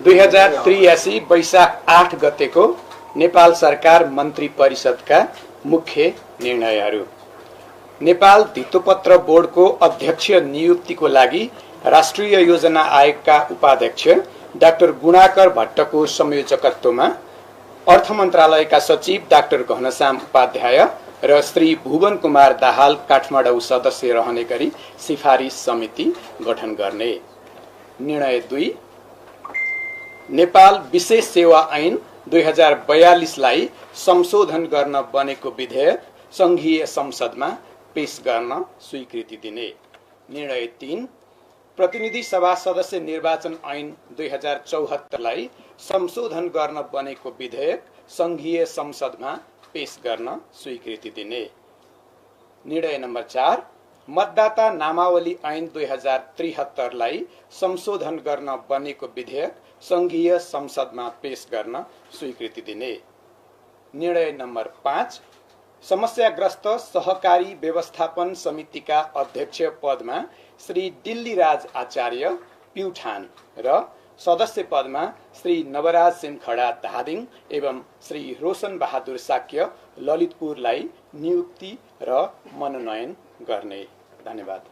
2083 वैशाख 8 गतेको नेपाल सरकार मन्त्री परिषदका मुख्य निर्णयहरू। नेपाल धितोपत्र बोर्डको अध्यक्ष नियुक्तिको लागि राष्ट्रिय योजना आयोगका उपाध्यक्ष डाक्टर गुणाकर भट्टको संयोजकत्वमा अर्थ मन्त्रालयका सचिव डाक्टर घनश्याम उपाध्याय र श्री भुवन कुमार दाहाल काठमाडौँ सदस्य रहने गरी सिफारिस समिति गठन गर्ने। निर्णय 2, नेपाल विशेष सेवा ऐन 2042 लाई संशोधन गर्न बनेको विधेयक संघीय संसदमा पेश गर्न स्वीकृति दिने। निर्णय 3, प्रतिनिधि सभा सदस्य निर्वाचन ऐन 2074 लाई संशोधन गर्न बनेको विधेयक संघीय संसदमा पेश गर्न स्वीकृति दिने। निर्णय नम्बर 4, मतदाता नामावली ऐन 2073 लाई संशोधन गर्न बनेको विधेयक संघीय संसदमा पेश गर्न स्वीकृति दिने। निर्णय नम्बर 5, समस्याग्रस्त सहकारी व्यवस्थापन समितिका अध्यक्ष पदमा श्री दिल्लीराज आचार्य प्युठान र सदस्य पदमा श्री नवराज सिंहखडा धादिङ एवं श्री रोशन बहादुर साक्य ललितपुरलाई नियुक्ति र मनोनयन गर्ने। धन्यवाद।